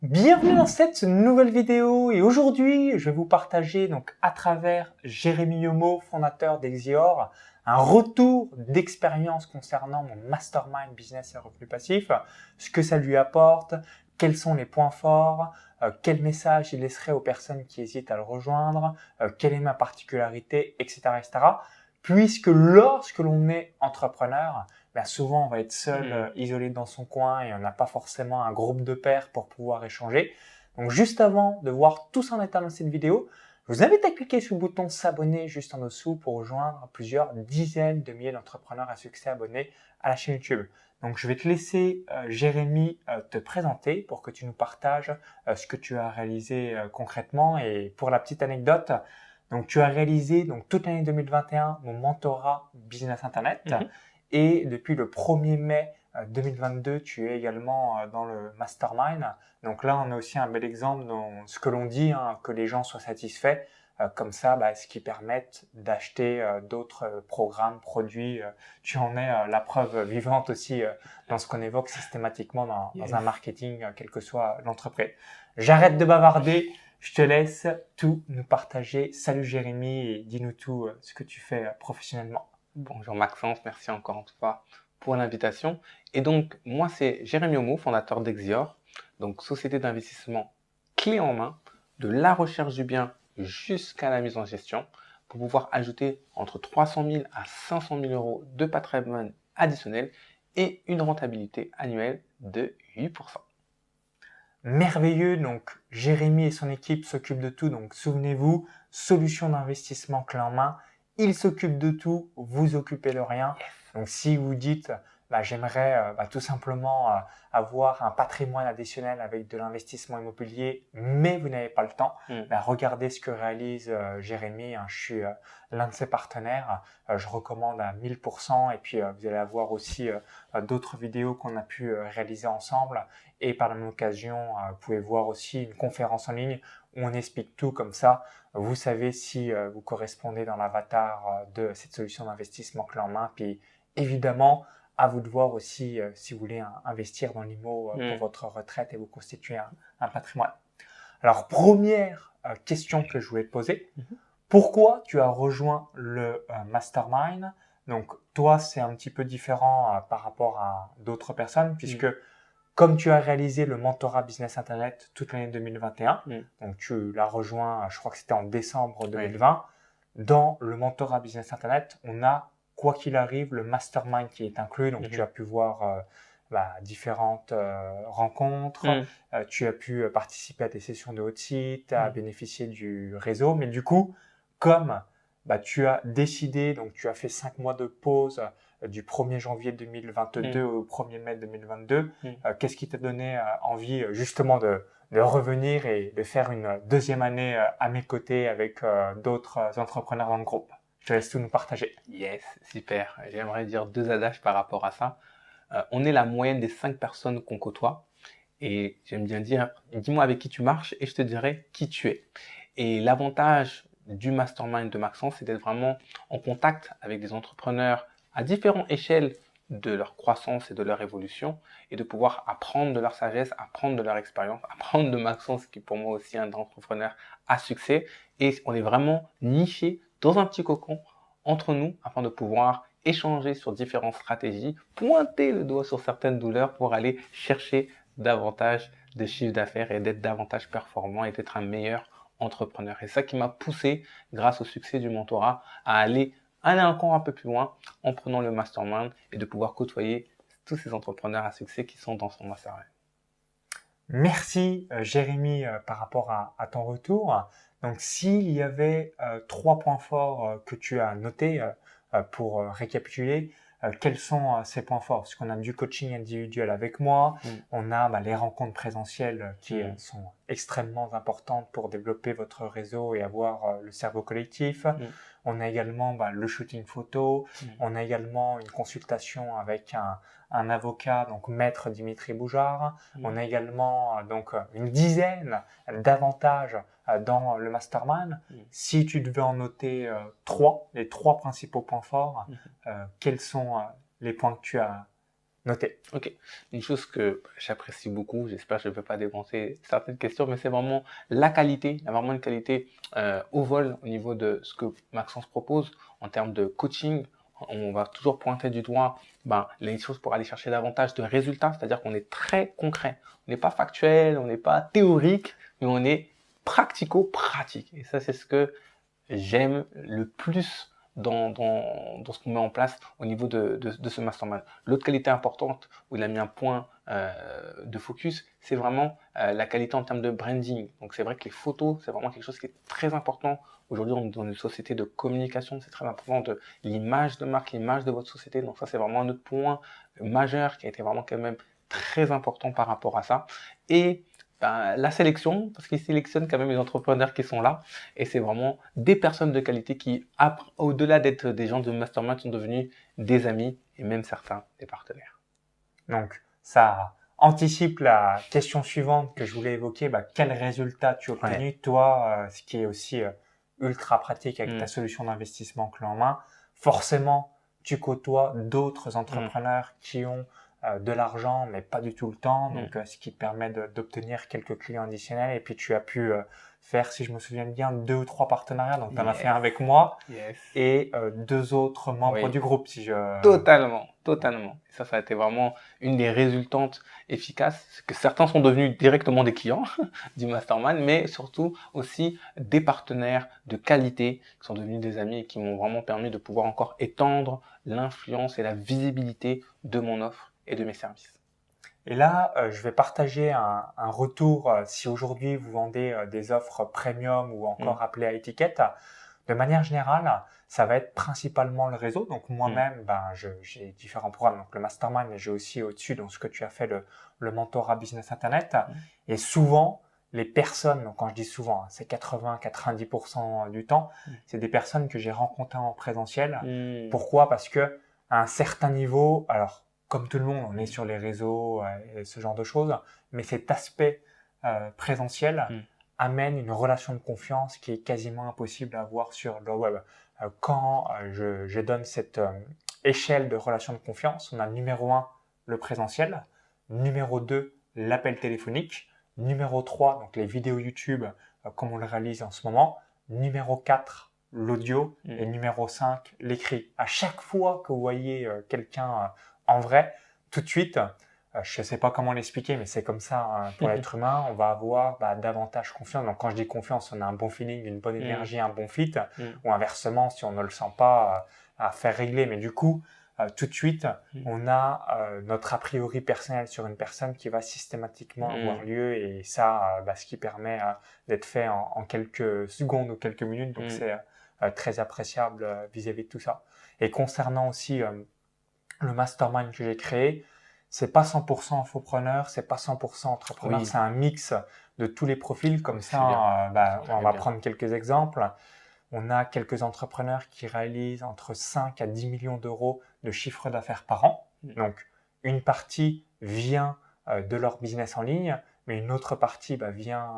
Bienvenue dans cette nouvelle vidéo et aujourd'hui je vais vous partager donc à travers Jérémy Yomo, fondateur d'Exior, un retour d'expérience concernant mon mastermind business et revenus passifs, ce que ça lui apporte, quels sont les points forts, quel message il laisserait aux personnes qui hésitent à le rejoindre, quelle est ma particularité, etc. etc. Puisque lorsque l'on est entrepreneur, ben souvent on va être seul, isolé dans son coin et on n'a pas forcément un groupe de pairs pour pouvoir échanger. Donc juste avant de voir tout ça en détail dans cette vidéo, je vous invite à cliquer sur le bouton s'abonner juste en dessous pour rejoindre plusieurs dizaines de milliers d'entrepreneurs à succès abonnés à la chaîne YouTube. Donc je vais te laisser Jérémy te présenter pour que tu nous partages ce que tu as réalisé concrètement. Et pour la petite anecdote, donc tu as réalisé donc toute l'année 2021 mon mentorat Business Internet. Et depuis le 1er mai 2022, tu es également dans le mastermind. Donc là, on a aussi un bel exemple dans ce que l'on dit, que les gens soient satisfaits. Comme ça, ce qui permettent d'acheter d'autres programmes, produits. Tu en es la preuve vivante aussi dans ce qu'on évoque systématiquement dans un marketing, quelle que soit l'entreprise. J'arrête de bavarder. Je te laisse tout nous partager. Salut Jérémy et dis-nous tout ce que tu fais professionnellement. Bonjour Maxence, merci encore une fois pour l'invitation. Et donc, moi, c'est Jérémy Yomo, fondateur d'Exior, donc société d'investissement clé en main, de la recherche du bien jusqu'à la mise en gestion, pour pouvoir ajouter entre 300 000 à 500 000 euros de patrimoine additionnel et une rentabilité annuelle de 8%. Merveilleux, donc Jérémy et son équipe s'occupent de tout, donc souvenez-vous, solution d'investissement clé en main, ils s'occupent de tout, vous occupez de rien. Donc si vous dites, j'aimerais tout simplement avoir un patrimoine additionnel avec de l'investissement immobilier, mais vous n'avez pas le temps, regardez ce que réalise Jérémy, je suis l'un de ses partenaires, je recommande à 1000% et puis vous allez avoir aussi d'autres vidéos qu'on a pu réaliser ensemble. Et par la même occasion, vous pouvez voir aussi une conférence en ligne où on explique tout comme ça. Vous savez si vous correspondez dans l'avatar de cette solution d'investissement clé en main. Puis évidemment, à vous de voir aussi si vous voulez investir dans l'IMO pour votre retraite et vous constituer un patrimoine. Alors, première question que je voulais te poser. Pourquoi tu as rejoint le mastermind? Donc, toi, c'est un petit peu différent par rapport à d'autres personnes puisque comme tu as réalisé le mentorat Business Internet toute l'année 2021, donc tu l'as rejoint, je crois que c'était en décembre 2020, dans le mentorat Business Internet, on a, quoi qu'il arrive, le mastermind qui est inclus. Donc tu as pu voir différentes rencontres, tu as pu participer à des sessions de hot seat, tu as bénéficié du réseau. Mais du coup, comme tu as décidé, donc tu as fait 5 mois de pause du 1er janvier 2022 au 1er mai 2022. Qu'est-ce qui t'a donné envie justement de revenir et de faire une deuxième année à mes côtés avec d'autres entrepreneurs dans le groupe? Je te laisse tout nous partager. Yes, super. J'aimerais dire 2 adages par rapport à ça. On est la moyenne des 5 personnes qu'on côtoie. Et j'aime bien dire, dis-moi avec qui tu marches et je te dirai qui tu es. Et l'avantage du mastermind de Maxence, c'est d'être vraiment en contact avec des entrepreneurs à différentes échelles de leur croissance et de leur évolution et de pouvoir apprendre de leur sagesse, apprendre de leur expérience, apprendre de Maxence qui pour moi aussi est un entrepreneur à succès. Et on est vraiment niché dans un petit cocon entre nous afin de pouvoir échanger sur différentes stratégies, pointer le doigt sur certaines douleurs pour aller chercher davantage de chiffre d'affaires et d'être davantage performant et d'être un meilleur entrepreneur. Et ça qui m'a poussé, grâce au succès du mentorat, à aller encore un peu plus loin en prenant le mastermind et de pouvoir côtoyer tous ces entrepreneurs à succès qui sont dans son mastermind. Merci Jérémy par rapport à ton retour. Donc s'il y avait 3 points forts que tu as notés pour récapituler, quels sont ces points forts? Parce qu'on a du coaching individuel avec moi, on a les rencontres présentielles qui sont extrêmement importantes pour développer votre réseau et avoir le cerveau collectif. On a également le shooting photo, on a également une consultation avec un avocat, donc maître Dimitri Boujard. On a également donc une dizaine d'avantages dans le mastermind. Si tu devais en noter les 3 principaux points forts, quels sont les points que tu as Noté. Ok. Une chose que j'apprécie beaucoup, j'espère que je ne vais pas dépenser certaines questions, mais c'est vraiment la qualité. Il y a vraiment une qualité au vol au niveau de ce que Maxence propose en termes de coaching. On va toujours pointer du doigt les choses pour aller chercher davantage de résultats, c'est-à-dire qu'on est très concret. On n'est pas factuel, on n'est pas théorique, mais on est pratico-pratique. Et ça, c'est ce que j'aime le plus dans ce qu'on met en place au niveau de ce mastermind. L'autre qualité importante où il a mis un point de focus, c'est vraiment la qualité en termes de branding. Donc c'est vrai que les photos, c'est vraiment quelque chose qui est très important. Aujourd'hui, on est dans une société de communication, c'est très important de l'image de marque, l'image de votre société. Donc ça, c'est vraiment un autre point majeur qui a été vraiment quand même très important par rapport à ça. Et la sélection, parce qu'ils sélectionnent quand même les entrepreneurs qui sont là, et c'est vraiment des personnes de qualité qui, au-delà d'être des gens de mastermind, sont devenus des amis et même certains des partenaires. Donc, ça anticipe la question suivante que je voulais évoquer. Quel résultat tu as obtenu, toi, ce qui est aussi ultra pratique avec ta solution d'investissement clé en main. Forcément, tu côtoies d'autres entrepreneurs qui ont de l'argent, mais pas du tout le temps. Donc, ce qui te permet d'obtenir quelques clients additionnels. Et puis, tu as pu faire, si je me souviens bien, 2 ou 3 partenariats. Donc, tu en as fait un avec moi et 2 autres membres du groupe. Totalement. Ça a été vraiment une des résultantes efficaces. C'est que certains sont devenus directement des clients du mastermind, mais surtout aussi des partenaires de qualité qui sont devenus des amis et qui m'ont vraiment permis de pouvoir encore étendre l'influence et la visibilité de mon offre et de mes services. Et là, je vais partager un retour. Si aujourd'hui vous vendez des offres premium ou encore appelées à étiquette, de manière générale, ça va être principalement le réseau. Donc moi-même, j'ai différents programmes, donc le mastermind, mais j'ai aussi au-dessus, donc ce que tu as fait, le mentorat business internet. Et souvent, les personnes, donc quand je dis souvent, c'est 80-90% du temps, c'est des personnes que j'ai rencontrées en présentiel. Pourquoi? Parce que à un certain niveau, alors comme tout le monde, on est sur les réseaux et ce genre de choses, mais cet aspect présentiel amène une relation de confiance qui est quasiment impossible à avoir sur le web. Quand je donne cette échelle de relation de confiance, on a numéro 1, le présentiel, numéro 2, l'appel téléphonique, numéro 3, donc les vidéos YouTube comme on le réalise en ce moment, numéro 4, l'audio et numéro 5, l'écrit. À chaque fois que vous voyez quelqu'un en vrai, tout de suite, je ne sais pas comment l'expliquer, mais c'est comme ça pour l'être humain, on va avoir davantage confiance. Donc quand je dis confiance, on a un bon feeling, une bonne énergie, un bon fit, ou inversement, si on ne le sent pas, à faire régler. Mais du coup, tout de suite, on a notre a priori personnel sur une personne qui va systématiquement avoir lieu, et ça, ce qui permet d'être fait en quelques secondes ou quelques minutes. Donc c'est très appréciable vis-à-vis de tout ça. Et concernant aussi le mastermind que j'ai créé, c'est pas 100% infopreneur, c'est pas 100% entrepreneur, c'est un mix de tous les profils. Comme ça, on va prendre quelques exemples. On a quelques entrepreneurs qui réalisent entre 5 à 10 millions d'euros de chiffre d'affaires par an. Donc, une partie vient de leur business en ligne, mais une autre partie vient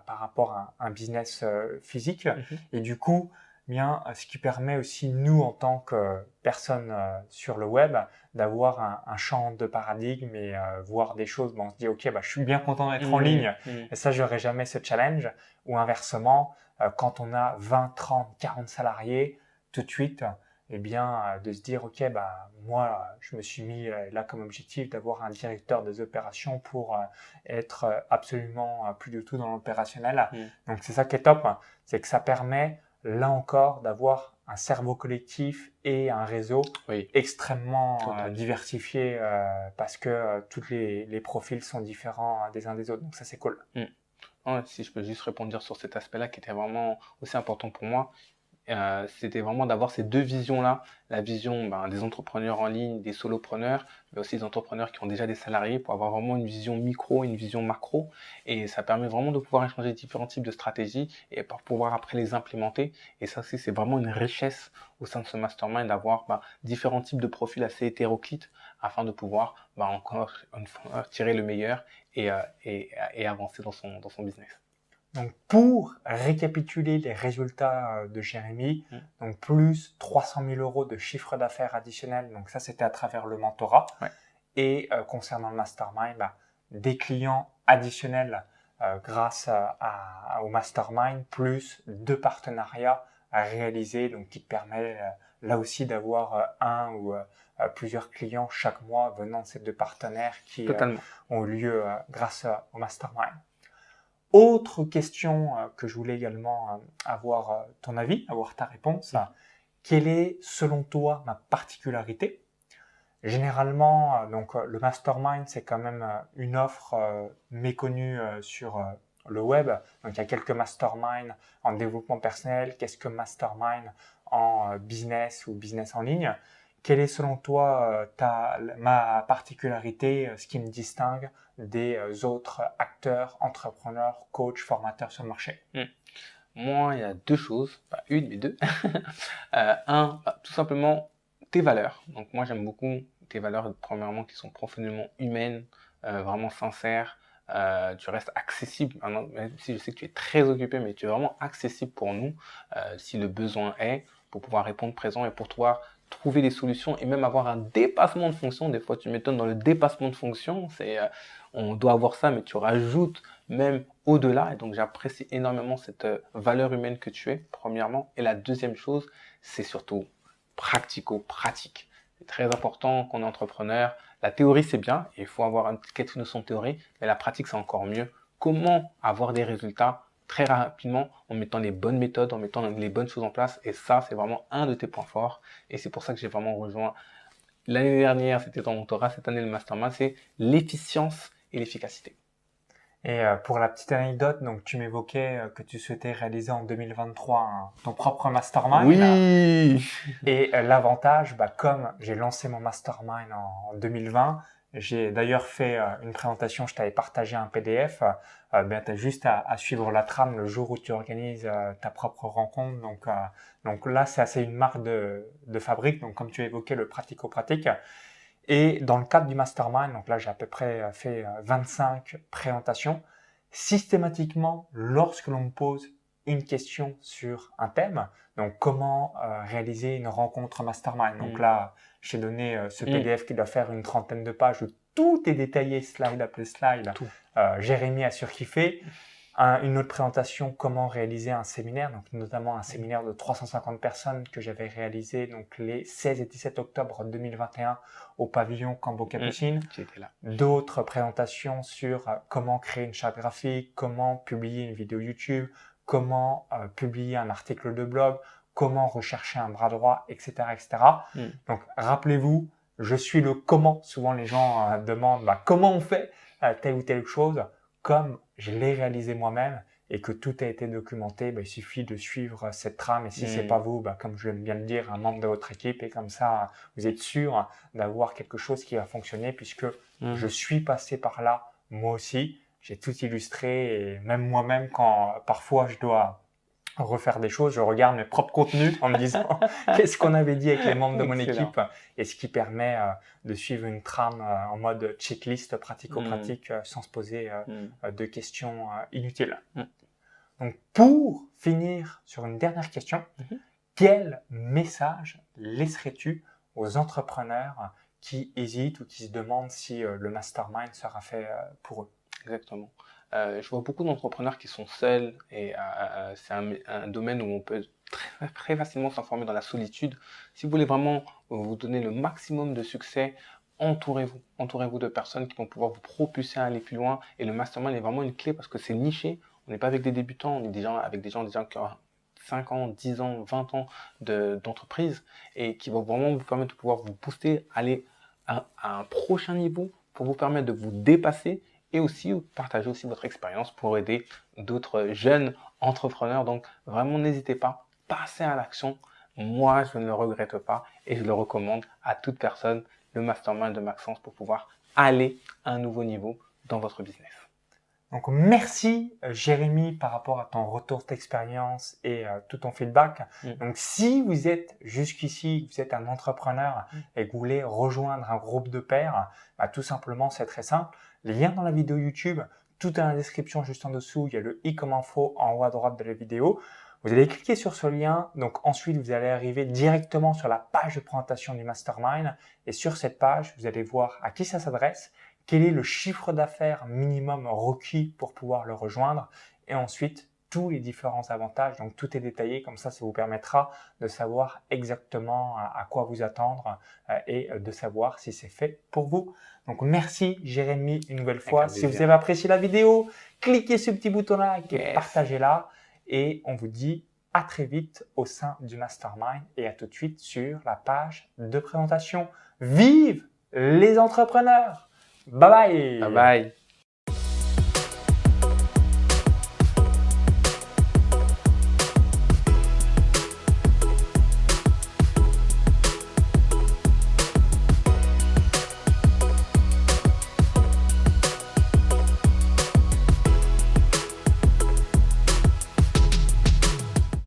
par rapport à un business physique. Et du coup, ce qui permet aussi, nous, en tant que personnes sur le web, d'avoir un champ de paradigme et voir des choses. On se dit, OK, je suis bien content d'être en ligne, et ça, j'aurai jamais ce challenge. Ou inversement, quand on a 20, 30, 40 salariés, tout de suite, de se dire, OK, moi, je me suis mis là comme objectif d'avoir un directeur des opérations pour être absolument plus du tout dans l'opérationnel. Donc, c'est ça qui est top, c'est que ça permet, là encore, d'avoir un cerveau collectif et un réseau extrêmement diversifié parce que tous les profils sont différents des uns des autres. Donc, ça, c'est cool. Si je peux juste répondre sur cet aspect-là qui était vraiment aussi important pour moi, c'était vraiment d'avoir ces deux visions-là, la vision des entrepreneurs en ligne, des solopreneurs, mais aussi des entrepreneurs qui ont déjà des salariés pour avoir vraiment une vision micro et une vision macro. Et ça permet vraiment de pouvoir échanger différents types de stratégies et pour pouvoir après les implémenter. Et ça aussi, c'est vraiment une richesse au sein de ce mastermind d'avoir différents types de profils assez hétéroclites afin de pouvoir encore une fois tirer le meilleur et avancer dans son business. Donc, pour récapituler les résultats de Jérémy, donc plus 300 000 euros de chiffre d'affaires additionnel. Donc, ça, c'était à travers le mentorat. concernant le mastermind, des clients additionnels grâce au mastermind, plus 2 partenariats à réaliser, donc qui te permet là aussi d'avoir un ou plusieurs clients chaque mois venant de ces 2 partenaires qui Totalement. ont eu lieu grâce au mastermind. Autre question que je voulais également avoir ton avis, avoir ta réponse. Quelle est selon toi ma particularité? Généralement, le mastermind, c'est quand même une offre méconnue sur le web. Donc, il y a quelques masterminds en développement personnel. Qu'est-ce que mastermind en business ou business en ligne? Quelle est selon toi ma particularité, ce qui me distingue des autres acteurs, entrepreneurs, coachs, formateurs sur le marché? Moi, il y a 2 choses, pas une, mais 2. Tout simplement tes valeurs. Donc moi, j'aime beaucoup tes valeurs, premièrement, qui sont profondément humaines, vraiment sincères. Tu restes accessible, même si je sais que tu es très occupé, mais tu es vraiment accessible pour nous, si le besoin est, pour pouvoir répondre présent et pour pouvoir trouver des solutions et même avoir un dépassement de fonction. Des fois, tu m'étonnes dans le dépassement de fonction, on doit avoir ça, mais tu rajoutes même au-delà. Et donc, j'apprécie énormément cette valeur humaine que tu es, premièrement. Et la deuxième chose, c'est surtout pratico-pratique. C'est très important qu'on est entrepreneur. La théorie, c'est bien. Il faut avoir quelques notions de théorie. Mais la pratique, c'est encore mieux. Comment avoir des résultats très rapidement en mettant les bonnes méthodes, en mettant les bonnes choses en place. Et ça, c'est vraiment un de tes points forts. Et c'est pour ça que j'ai vraiment rejoint. L'année dernière, c'était ton mentorat. Cette année, le mastermind, c'est l'efficience et l'efficacité. Et pour la petite anecdote, donc tu m'évoquais que tu souhaitais réaliser en 2023 ton propre mastermind. Oui. Et l'avantage, comme j'ai lancé mon mastermind en 2020, j'ai d'ailleurs fait une présentation, je t'avais partagé un PDF. Tu as juste à suivre la trame le jour où tu organises ta propre rencontre. Donc là, c'est assez une marque de fabrique. Donc comme tu évoquais, le pratico-pratique. Et dans le cadre du mastermind, donc là j'ai à peu près fait 25 présentations. Systématiquement, lorsque l'on me pose une question sur un thème, donc comment réaliser une rencontre mastermind. Donc là, je t'ai donné ce PDF qui doit faire une trentaine de pages où tout est détaillé slide après slide. Jérémy a surkiffé. Une autre présentation, comment réaliser un séminaire, donc notamment un séminaire de 350 personnes que j'avais réalisé donc les 16 et 17 octobre 2021 au pavillon Cambo Capucine. J'étais là. D'autres présentations sur comment créer une charte graphique, comment publier une vidéo YouTube, comment publier un article de blog, comment rechercher un bras droit, etc. etc. Donc rappelez-vous, je suis le comment. Souvent les gens demandent comment on fait telle ou telle chose. Comme je l'ai réalisé moi-même et que tout a été documenté, il suffit de suivre cette trame. Et si c'est pas vous, comme je viens de le dire, un membre de votre équipe. Et comme ça, vous êtes sûr d'avoir quelque chose qui va fonctionner puisque je suis passé par là, moi aussi. J'ai tout illustré et même moi-même, quand parfois je dois refaire des choses, je regarde mes propres contenus en me disant qu'est-ce qu'on avait dit avec les membres de mon équipe, et ce qui permet de suivre une trame en mode checklist pratico-pratique sans se poser de questions inutiles. Donc pour finir sur une dernière question, quel message laisserais-tu aux entrepreneurs qui hésitent ou qui se demandent si le mastermind sera fait pour eux? Exactement. Je vois beaucoup d'entrepreneurs qui sont seuls et c'est un domaine où on peut très facilement s'informer dans la solitude. Si vous voulez vraiment vous donner le maximum de succès, entourez-vous. Entourez-vous de personnes qui vont pouvoir vous propulser à aller plus loin. Et le mastermind est vraiment une clé parce que c'est niché. On n'est pas avec des débutants, on est avec des gens déjà qui ont 5 ans, 10 ans, 20 ans d'entreprise et qui vont vraiment vous permettre de pouvoir vous booster, aller à un prochain niveau pour vous permettre de vous dépasser et aussi partager aussi votre expérience pour aider d'autres jeunes entrepreneurs. Donc vraiment, n'hésitez pas, passez à l'action. Moi, je ne le regrette pas et je le recommande à toute personne, le mastermind de Maxence, pour pouvoir aller à un nouveau niveau dans votre business. Donc merci Jérémy par rapport à ton retour d'expérience et tout ton feedback. Donc si vous êtes jusqu'ici, vous êtes un entrepreneur et que vous voulez rejoindre un groupe de pairs, tout simplement c'est très simple. Lien dans la vidéo YouTube, tout est dans la description juste en dessous. Il y a le i comme info en haut à droite de la vidéo. Vous allez cliquer sur ce lien. Donc ensuite, vous allez arriver directement sur la page de présentation du Mastermind. Et sur cette page, vous allez voir à qui ça s'adresse, quel est le chiffre d'affaires minimum requis pour pouvoir le rejoindre. Et ensuite, tous les différents avantages. Donc tout est détaillé. Comme ça vous permettra de savoir exactement à quoi vous attendre et de savoir si c'est fait pour vous. Donc merci Jérémy une nouvelle fois. Si vous avez apprécié la vidéo, cliquez sur le petit bouton like et partagez-la. Et on vous dit à très vite au sein du Mastermind et à tout de suite sur la page de présentation. Vive les entrepreneurs! Bye bye! Bye bye!